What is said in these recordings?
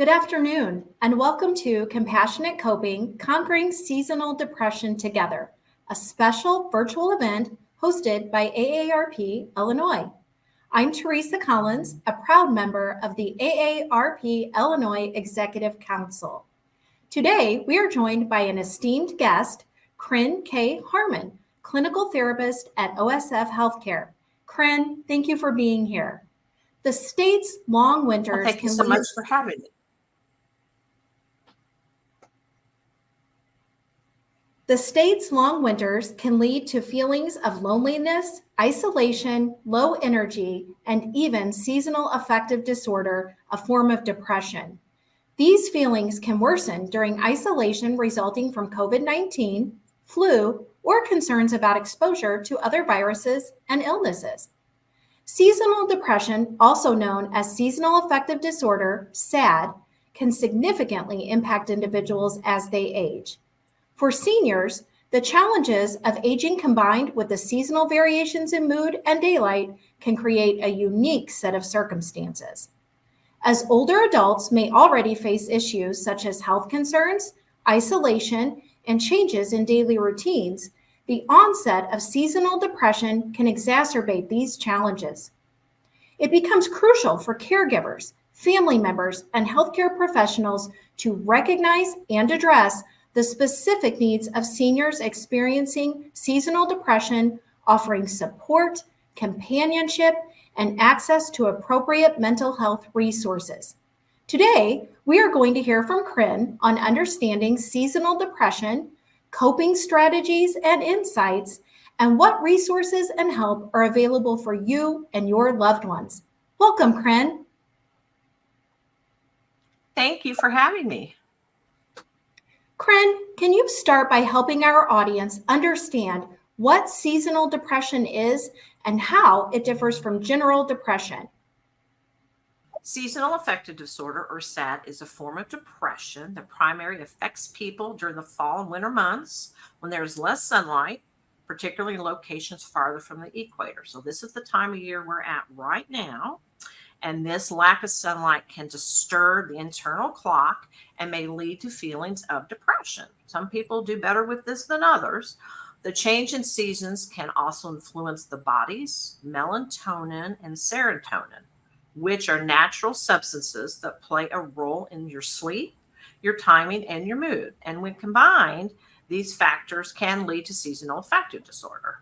Good afternoon, and welcome to Compassionate Coping Conquering Seasonal Depression Together, a special virtual event hosted by AARP Illinois. I'm Teresa Collins, a proud member of the AARP Illinois Executive Council. Today, we are joined by an esteemed guest, Kryn K. Harmon, clinical therapist at OSF Healthcare. Kryn, thank you for being here. The state's long winters Thank you so much for having me. The state's long winters can lead to feelings of loneliness, isolation, low energy, and even seasonal affective disorder, a form of depression. These feelings can worsen during isolation resulting from COVID-19, flu, or concerns about exposure to other viruses and illnesses. Seasonal depression, also known as seasonal affective disorder, SAD, can significantly impact individuals as they age. For seniors, the challenges of aging combined with the seasonal variations in mood and daylight can create a unique set of circumstances. As older adults may already face issues such as health concerns, isolation, and changes in daily routines, the onset of seasonal depression can exacerbate these challenges. It becomes crucial for caregivers, family members, and healthcare professionals to recognize and address the specific needs of seniors experiencing seasonal depression, offering support, companionship, and access to appropriate mental health resources. Today, we are going to hear from Kryn on understanding seasonal depression, coping strategies and insights, and what resources and help are available for you and your loved ones. Welcome, Kryn. Thank you for having me. Kryn, can you start by helping our audience understand what seasonal depression is and how it differs from general depression? Seasonal affective disorder, or SAD, is a form of depression that primarily affects people during the fall and winter months when there is less sunlight, particularly in locations farther from the equator. So this is the time of year we're at right now. And this lack of sunlight can disturb the internal clock and may lead to feelings of depression. Some people do better with this than others. The change in seasons can also influence the body's melatonin and serotonin, which are natural substances that play a role in your sleep, your timing, and your mood. And when combined, these factors can lead to seasonal affective disorder.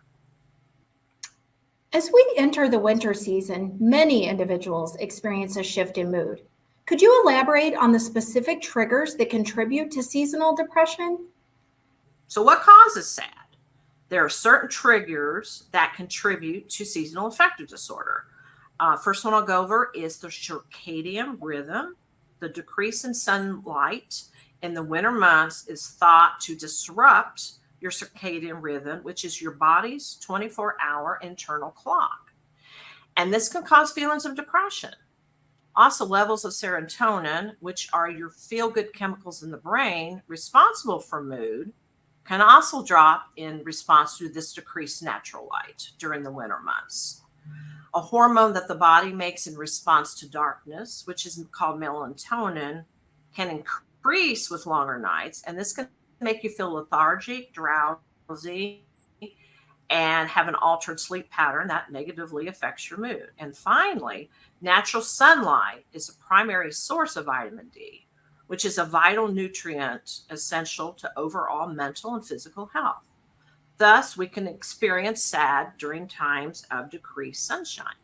As we enter the winter season, many individuals experience a shift in mood. Could you elaborate on the specific triggers that contribute to seasonal depression? So, what causes SAD? There are certain triggers that contribute to seasonal affective disorder. First one I'll go over is the circadian rhythm. The decrease in sunlight in the winter months is thought to disrupt your circadian rhythm, which is your body's 24-hour internal clock. And this can cause feelings of depression. Also, levels of serotonin, which are your feel-good chemicals in the brain responsible for mood, can also drop in response to this decreased natural light during the winter months. A hormone that the body makes in response to darkness, which is called melatonin, can increase with longer nights, and this can make you feel lethargic, drowsy, and have an altered sleep pattern that negatively affects your mood. And finally, natural sunlight is a primary source of vitamin D, which is a vital nutrient essential to overall mental and physical health. Thus, we can experience SAD during times of decreased sunshine.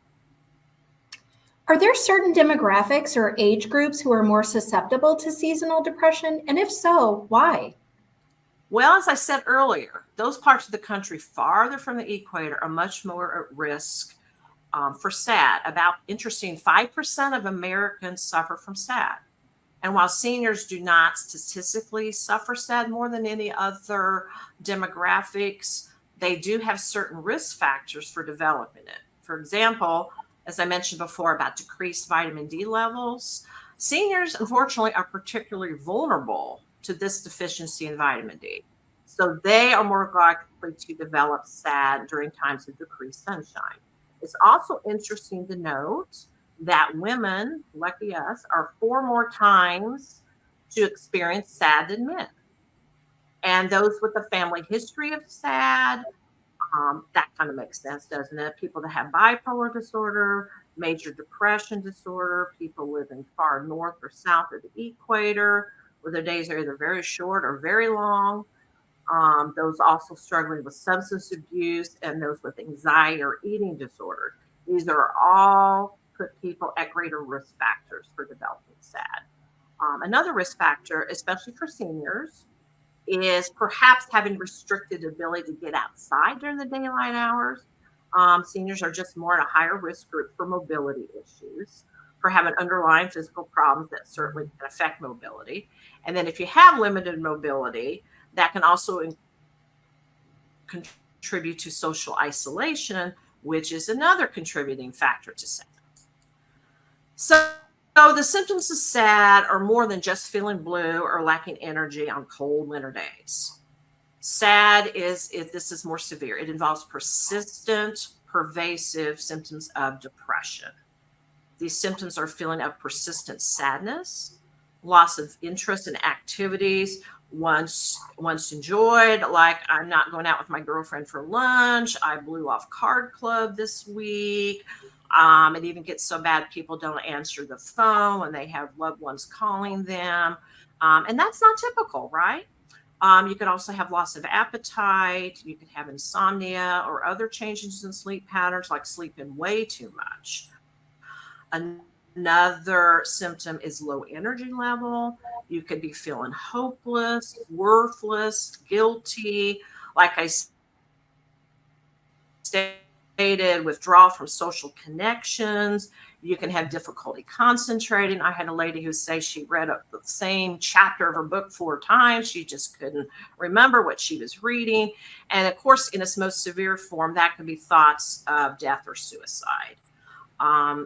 Are there certain demographics or age groups who are more susceptible to seasonal depression? And if so, why? Well, as I said earlier, those parts of the country farther from the equator are much more at risk for SAD. About, interesting, 5% of Americans suffer from SAD. And while seniors do not statistically suffer SAD more than any other demographics, they do have certain risk factors for developing it. For example, as I mentioned before about decreased vitamin D levels, seniors, unfortunately, are particularly vulnerable to this deficiency in vitamin D. So they are more likely to develop SAD during times of decreased sunshine. It's also interesting to note that women, lucky us, are 4 more times to experience SAD than men. And those with a family history of SAD, that kind of makes sense, doesn't it? People that have bipolar disorder, major depression disorder, people living far north or south of the equator, where their days are either very short or very long. Those also struggling with substance abuse, and those with anxiety or eating disorders. These are all put people at greater risk factors for developing SAD. Another risk factor, especially for seniors, is perhaps having restricted ability to get outside during the daylight hours. Seniors are just more at a higher risk group for mobility issues, for having underlying physical problems that certainly can affect mobility. And then if you have limited mobility, that can also contribute to social isolation, which is another contributing factor to SAD. So the symptoms of SAD are more than just feeling blue or lacking energy on cold winter days. SAD is, if this is more severe, it involves persistent, pervasive symptoms of depression. These symptoms are feeling of persistent sadness, loss of interest in activities once enjoyed, like I'm not going out with my girlfriend for lunch, I blew off card club this week. It even gets so bad people don't answer the phone when they have loved ones calling them. And that's not typical, right? You could also have loss of appetite. You could have insomnia or other changes in sleep patterns, like sleeping way too much. Another symptom is low energy level. You could be feeling hopeless, worthless, guilty. Like I stated, withdrawal from social connections. You can have difficulty concentrating. I had a lady who say she read the same chapter of her book 4 times. She just couldn't remember what she was reading. And of course, in its most severe form, that could be thoughts of death or suicide.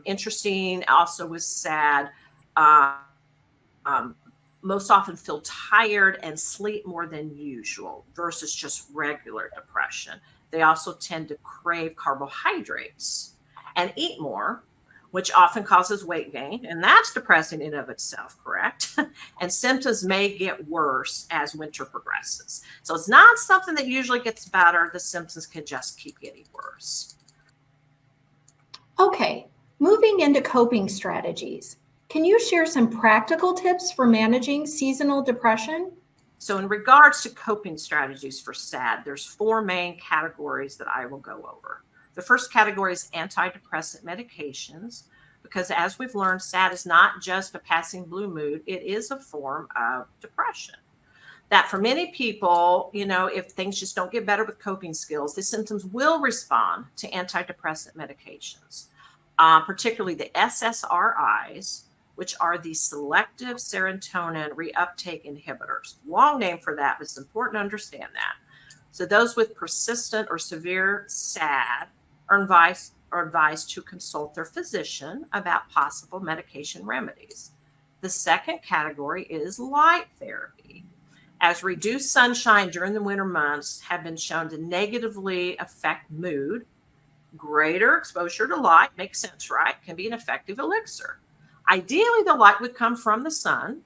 Interesting also with SAD, most often feel tired and sleep more than usual versus just regular depression. They also tend to crave carbohydrates and eat more, which often causes weight gain. And that's depressing in of itself, correct? And symptoms may get worse as winter progresses. So it's not something that usually gets better. The symptoms can just keep getting worse. Okay, moving into coping strategies. Can you share some practical tips for managing seasonal depression? So in regards to coping strategies for SAD, there's 4 main categories that I will go over. The first category is antidepressant medications, because as we've learned, SAD is not just a passing blue mood, it is a form of depression. That for many people, if things just don't get better with coping skills, the symptoms will respond to antidepressant medications, particularly the SSRIs, which are the selective serotonin reuptake inhibitors. Long name for that, but it's important to understand that. So those with persistent or severe SAD are advised to consult their physician about possible medication remedies. The second category is light therapy, as reduced sunshine during the winter months have been shown to negatively affect mood. Greater exposure to light makes sense, right? Can be an effective elixir. Ideally, the light would come from the sun,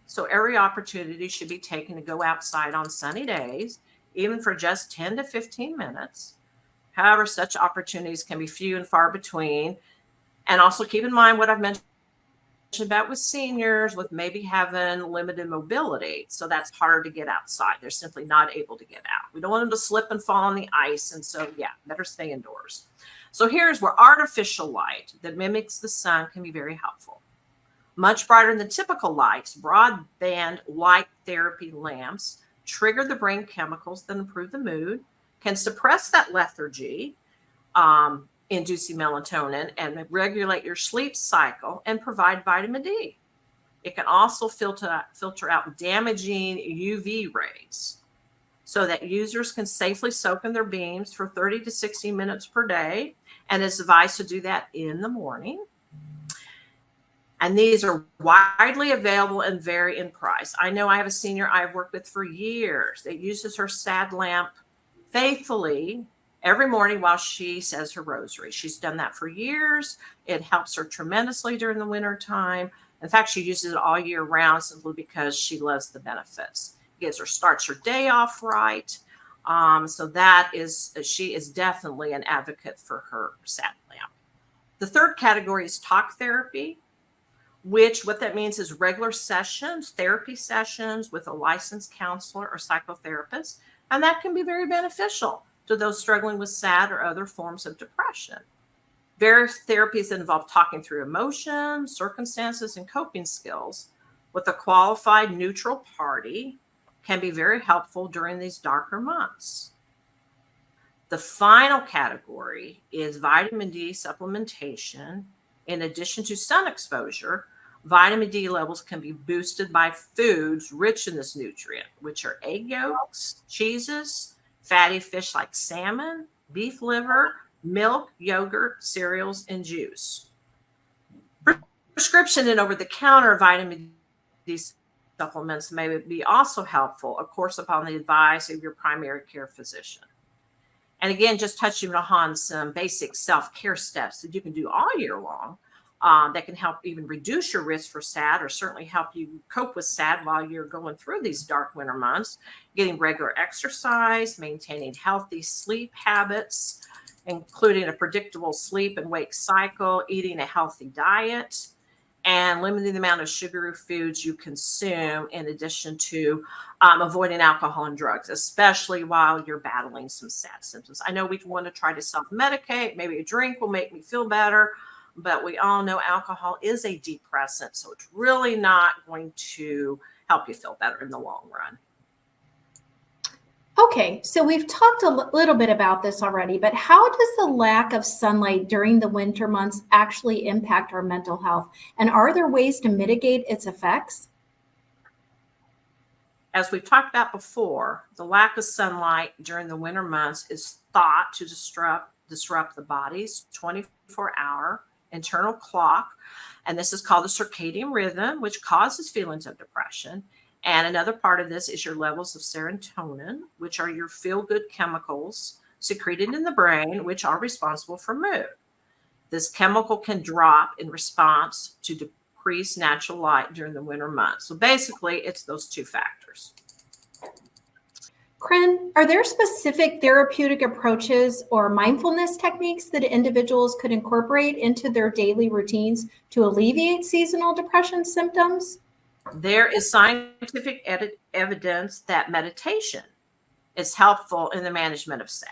so every opportunity should be taken to go outside on sunny days, even for just 10 to 15 minutes. However, such opportunities can be few and far between. And also keep in mind what I've mentioned about with seniors, with maybe having limited mobility. So that's harder to get outside. They're simply not able to get out. We don't want them to slip and fall on the ice. And so, better stay indoors. So here's where artificial light that mimics the sun can be very helpful. Much brighter than typical lights, broadband light therapy lamps trigger the brain chemicals that improve the mood, can suppress that lethargy, inducing melatonin, and regulate your sleep cycle and provide vitamin D. It can also filter out damaging UV rays so that users can safely soak in their beams for 30 to 60 minutes per day, and is advised to do that in the morning. And these are widely available and vary in price. I know I have a senior I've worked with for years that uses her SAD lamp faithfully every morning while she says her rosary. She's done that for years. It helps her tremendously during the winter time. In fact, she uses it all year round simply because she loves the benefits. Starts her day off right. So she is definitely an advocate for her SAD lamp. The third category is talk therapy, which what that means is regular sessions, therapy sessions with a licensed counselor or psychotherapist. And that can be very beneficial to those struggling with SAD or other forms of depression. Various therapies involve talking through emotions, circumstances, and coping skills with a qualified neutral party can be very helpful during these darker months. The final category is vitamin D supplementation. In addition to sun exposure, vitamin D levels can be boosted by foods rich in this nutrient, which are egg yolks, cheeses, fatty fish like salmon, beef liver, milk, yogurt, cereals, and juice. Prescription and over-the-counter vitamin D supplements may be also helpful, of course, upon the advice of your primary care physician. And again, just touching on some basic self-care steps that you can do all year long that can help even reduce your risk for SAD or certainly help you cope with SAD while you're going through these dark winter months. Getting regular exercise, maintaining healthy sleep habits, including a predictable sleep and wake cycle, eating a healthy diet, and limiting the amount of sugary foods you consume, in addition to avoiding alcohol and drugs, especially while you're battling some SAD symptoms. I know we want to try to self-medicate. Maybe a drink will make me feel better, but we all know alcohol is a depressant, so it's really not going to help you feel better in the long run. Okay, so we've talked a little bit about this already, but how does the lack of sunlight during the winter months actually impact our mental health? And are there ways to mitigate its effects? As we've talked about before, the lack of sunlight during the winter months is thought to disrupt the body's 24-hour internal clock. And this is called the circadian rhythm, which causes feelings of depression. And another part of this is your levels of serotonin, which are your feel-good chemicals secreted in the brain, which are responsible for mood. This chemical can drop in response to decreased natural light during the winter months. So basically, it's those two factors. Kren, are there specific therapeutic approaches or mindfulness techniques that individuals could incorporate into their daily routines to alleviate seasonal depression symptoms? There is scientific evidence that meditation is helpful in the management of SAD.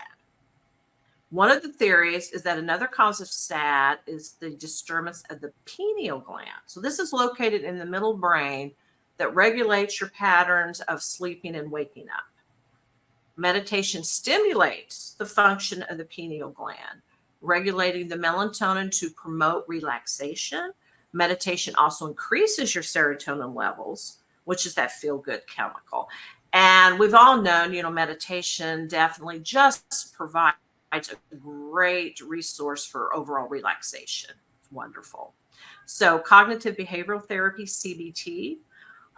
One of the theories is that another cause of SAD is the disturbance of the pineal gland. So this is located in the middle brain that regulates your patterns of sleeping and waking up. Meditation stimulates the function of the pineal gland, regulating the melatonin to promote relaxation. Meditation also increases your serotonin levels, which is that feel-good chemical. And we've all known, meditation definitely just provides a great resource for overall relaxation. It's wonderful. So cognitive behavioral therapy, CBT,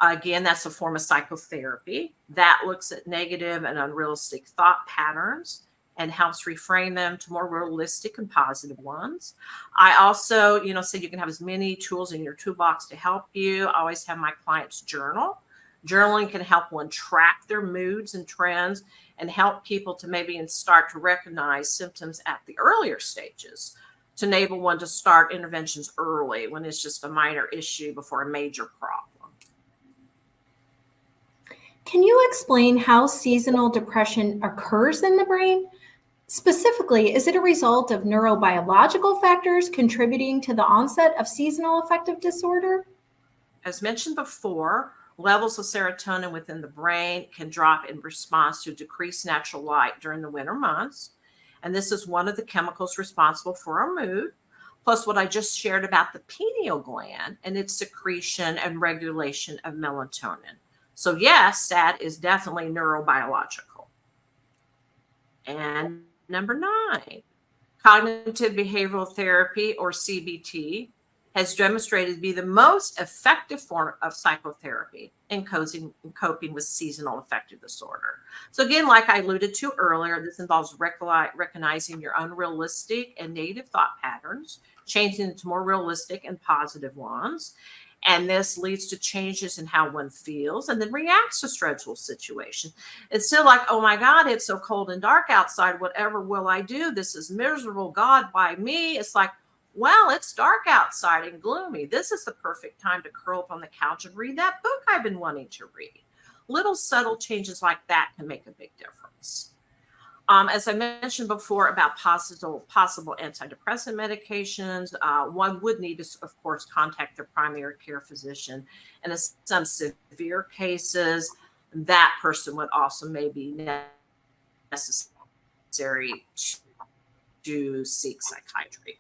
again, that's a form of psychotherapy that looks at negative and unrealistic thought patterns and helps reframe them to more realistic and positive ones. I also, say you can have as many tools in your toolbox to help you. I always have my clients journal. Journaling can help one track their moods and trends and help people to maybe start to recognize symptoms at the earlier stages to enable one to start interventions early when it's just a minor issue before a major problem. Can you explain how seasonal depression occurs in the brain? Specifically, is it a result of neurobiological factors contributing to the onset of seasonal affective disorder? As mentioned before, levels of serotonin within the brain can drop in response to decreased natural light during the winter months. And this is one of the chemicals responsible for our mood, plus what I just shared about the pineal gland and its secretion and regulation of melatonin. So yes, SAD is definitely neurobiological. And number 9, cognitive behavioral therapy, or CBT, has demonstrated to be the most effective form of psychotherapy in coping with seasonal affective disorder. So again, like I alluded to earlier, this involves recognizing your unrealistic and negative thought patterns, changing them to more realistic and positive ones. And this leads to changes in how one feels and then reacts to stressful situations. It's still like, oh my God, it's so cold and dark outside. Whatever will I do? This is miserable. God, why me? It's like, well, it's dark outside and gloomy. This is the perfect time to curl up on the couch and read that book I've been wanting to read. Little subtle changes like that can make a big difference. As I mentioned before about possible antidepressant medications, one would need to, of course, contact their primary care physician. And in some severe cases, that person would also maybe necessary to seek psychiatry.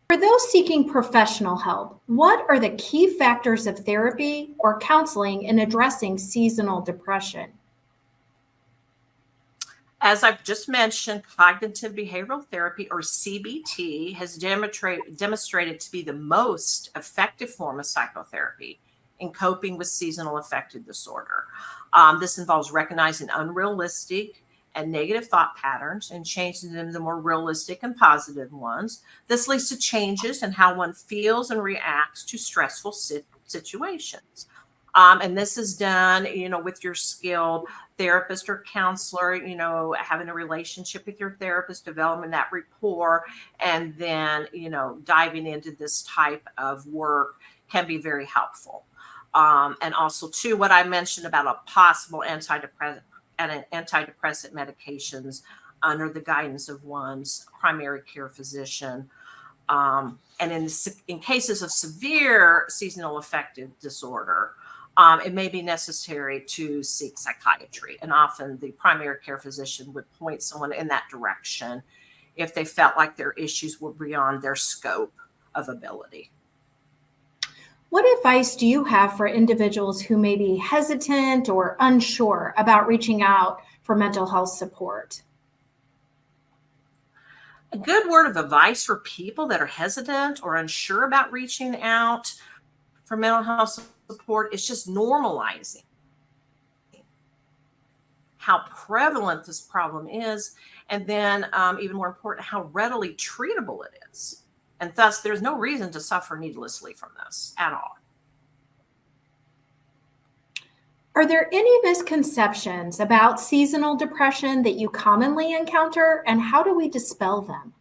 For those seeking professional help, what are the key factors of therapy or counseling in addressing seasonal depression? As I've just mentioned, cognitive behavioral therapy, or CBT, has demonstrated to be the most effective form of psychotherapy in coping with seasonal affective disorder. This involves recognizing unrealistic and negative thought patterns and changing them to more realistic and positive ones. This leads to changes in how one feels and reacts to stressful situations. And this is done, with your skilled therapist or counselor, having a relationship with your therapist, developing that rapport, and then, diving into this type of work can be very helpful. And also, too, what I mentioned about a possible antidepressant medications under the guidance of one's primary care physician. And in cases of severe seasonal affective disorder, it may be necessary to seek psychiatry. And often the primary care physician would point someone in that direction if they felt like their issues were beyond their scope of ability. What advice do you have for individuals who may be hesitant or unsure about reaching out for mental health support? A good word of advice for people that are hesitant or unsure about reaching out for mental health support is just normalizing how prevalent this problem is, and then even more important, how readily treatable it is. And thus, there's no reason to suffer needlessly from this at all. Are there any misconceptions about seasonal depression that you commonly encounter, and how do we dispel them?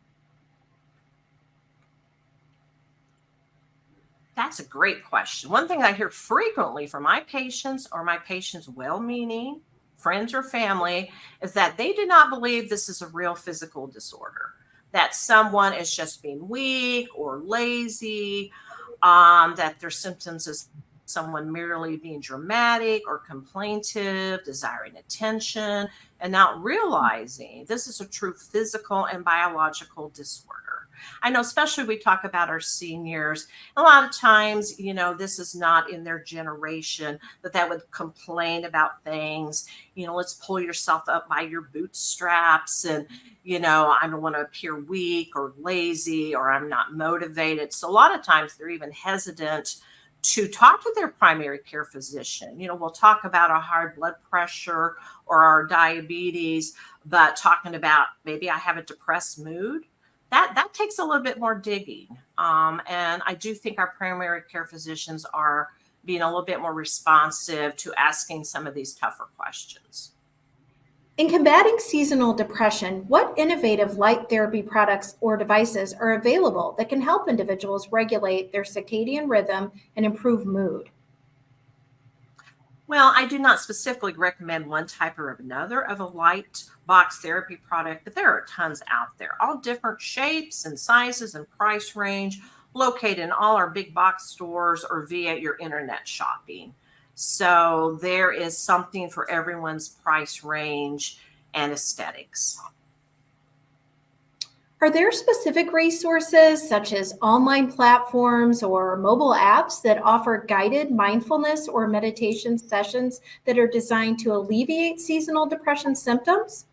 That's a great question. One thing I hear frequently from my patients or my patients' well-meaning friends or family is that they do not believe this is a real physical disorder, that someone is just being weak or lazy, that their symptoms is someone merely being dramatic or complaintive, desiring attention, and not realizing this is a true physical and biological disorder. I know, especially we talk about our seniors, a lot of times, this is not in their generation that would complain about things. Let's pull yourself up by your bootstraps, and, I don't want to appear weak or lazy, or I'm not motivated. So a lot of times they're even hesitant to talk to their primary care physician. We'll talk about our high blood pressure or our diabetes, but talking about maybe I have a depressed mood, that takes a little bit more digging. And I do think our primary care physicians are being a little bit more responsive to asking some of these tougher questions. In combating seasonal depression, what innovative light therapy products or devices are available that can help individuals regulate their circadian rhythm and improve mood? Well, I do not specifically recommend one type or another of a light box therapy product, but there are tons out there, all different shapes and sizes and price range, located in all our big box stores or via your internet shopping. So there is something for everyone's price range and aesthetics. Are there specific resources such as online platforms or mobile apps that offer guided mindfulness or meditation sessions that are designed to alleviate seasonal depression symptoms?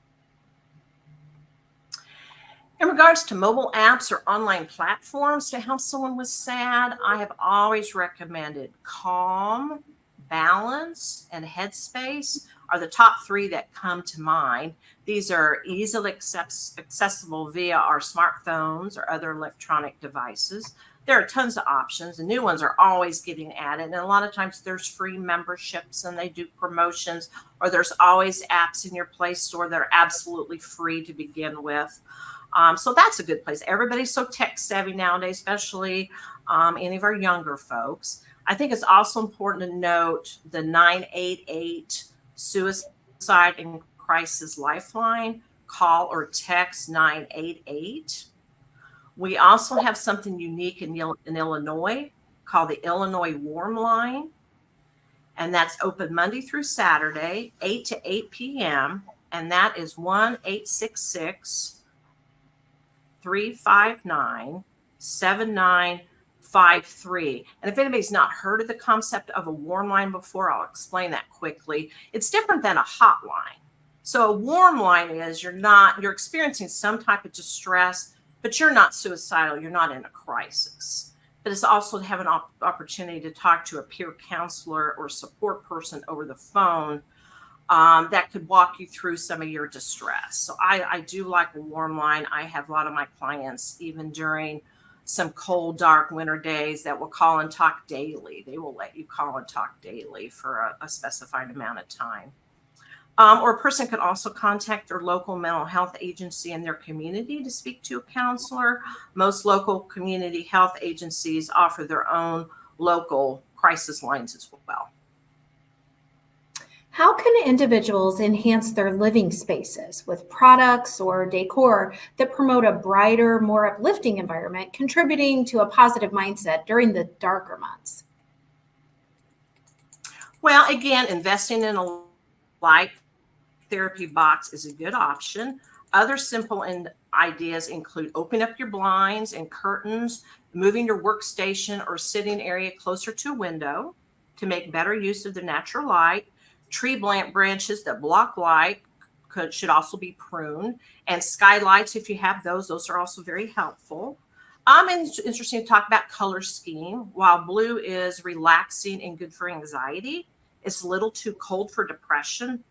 In regards to mobile apps or online platforms to help someone with SAD, I have always recommended Calm, Balance, and Headspace are the top three that come to mind. These are easily accessible via our smartphones or other electronic devices. There are tons of options, and new ones are always getting added. And a lot of times there's free memberships and they do promotions, or there's always apps in your Play Store that are absolutely free to begin with. So that's a good place. Everybody's so tech savvy nowadays, especially any of our younger folks. I think it's also important to note the 988 Suicide and Crisis Lifeline. Call or text 988. We also have something unique in Illinois called the Illinois Warm Line, and that's open Monday through Saturday, 8 to 8 p.m., and that is 1-866 359 7953. And if anybody's not heard of the concept of a warm line before, I'll explain that quickly. It's different than a hotline. So a warm line is you're experiencing some type of distress, but you're not suicidal, you're not in a crisis. But it's also to have an opportunity to talk to a peer counselor or support person over the phone that could walk you through some of your distress. So I do like a warm line. I have a lot of my clients, even during some cold, dark winter days, that will call and talk daily. They will let you call and talk daily for a specified amount of time. Or a person could also contact their local mental health agency in their community to speak to a counselor. Most local community health agencies offer their own local crisis lines as well. How can individuals enhance their living spaces with products or decor that promote a brighter, more uplifting environment, contributing to a positive mindset during the darker months? Well, again, investing in a light therapy box is a good option. Other simple ideas include opening up your blinds and curtains, moving your workstation or sitting area closer to a window to make better use of the natural light. Tree branches that block light should also be pruned, and skylights, if you have those are also very helpful. And it's interesting to talk about color scheme. While blue is relaxing and good for anxiety, it's a little too cold for a depression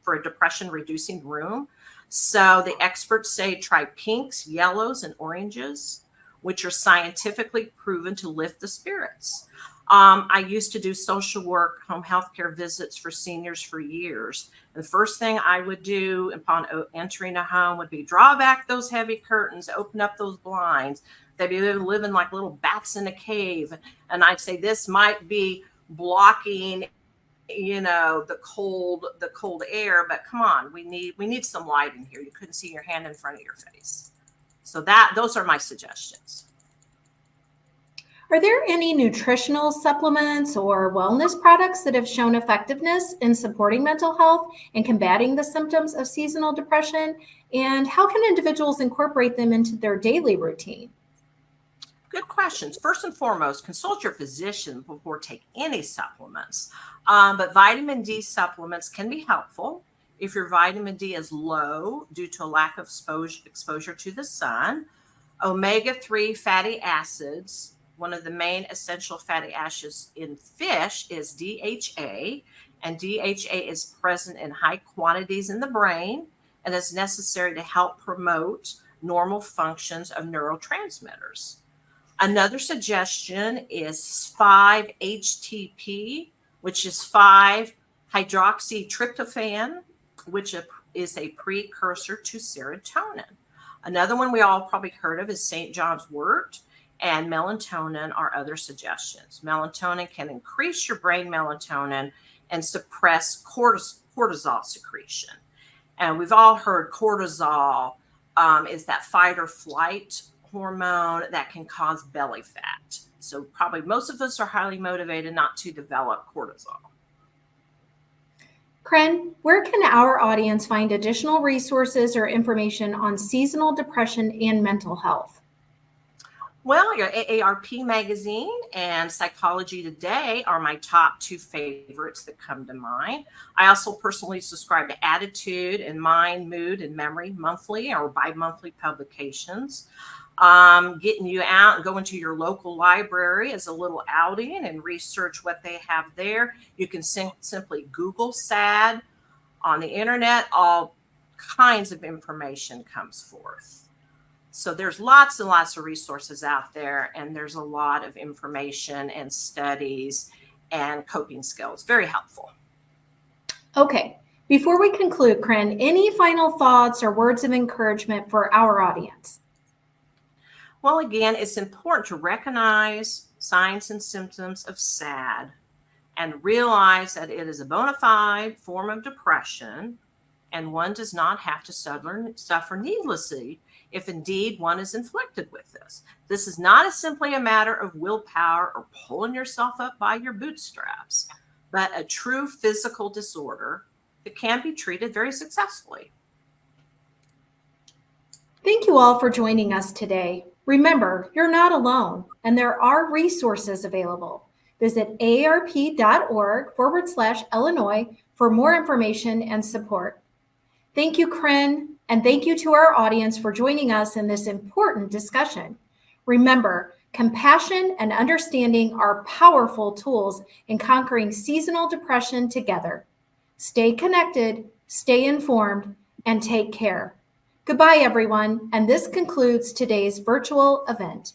reducing room. So the experts say try pinks, yellows, and oranges, which are scientifically proven to lift the spirits. I used to do social work, home health care visits for seniors for years. And the first thing I would do upon entering a home would be draw back those heavy curtains, open up those blinds. They'd be living like little bats in a cave. And I'd say, this might be blocking, the cold air, but come on, we need some light in here. You couldn't see your hand in front of your face. So those are my suggestions. Are there any nutritional supplements or wellness products that have shown effectiveness in supporting mental health and combating the symptoms of seasonal depression? And how can individuals incorporate them into their daily routine? Good questions. First and foremost, consult your physician before taking any supplements. But vitamin D supplements can be helpful if your vitamin D is low due to a lack of exposure to the sun. Omega-3 fatty acids, one of the main essential fatty acids in fish, is DHA, and DHA is present in high quantities in the brain and is necessary to help promote normal functions of neurotransmitters. Another suggestion is 5-HTP, which is 5-hydroxytryptophan, which is a precursor to serotonin. Another one we all probably heard of is St. John's wort, and melatonin are other suggestions. Melatonin can increase your brain melatonin and suppress cortisol secretion. And we've all heard cortisol is that fight or flight hormone that can cause belly fat. So probably most of us are highly motivated not to develop cortisol. Kren, where can our audience find additional resources or information on seasonal depression and mental health? Well, your AARP magazine and Psychology Today are my top two favorites that come to mind. I also personally subscribe to Attitude and Mind, Mood, and Memory monthly or bi-monthly publications. Getting you out and going to your local library is a little outing and research what they have there. You can simply Google SAD on the internet. All kinds of information comes forth. So there's lots and lots of resources out there, and there's a lot of information and studies and coping skills. Very helpful. Okay, before we conclude, Corinne, any final thoughts or words of encouragement for our audience? Well, again, it's important to recognize signs and symptoms of SAD and realize that it is a bona fide form of depression, and one does not have to suffer needlessly if indeed one is inflicted with this. This is not simply a matter of willpower or pulling yourself up by your bootstraps, but a true physical disorder that can be treated very successfully. Thank you all for joining us today. Remember, you're not alone, and there are resources available. Visit aarp.org/Illinois for more information and support. Thank you, Corinne, and thank you to our audience for joining us in this important discussion. Remember, compassion and understanding are powerful tools in conquering seasonal depression together. Stay connected, stay informed, and take care. Goodbye, everyone, and this concludes today's virtual event.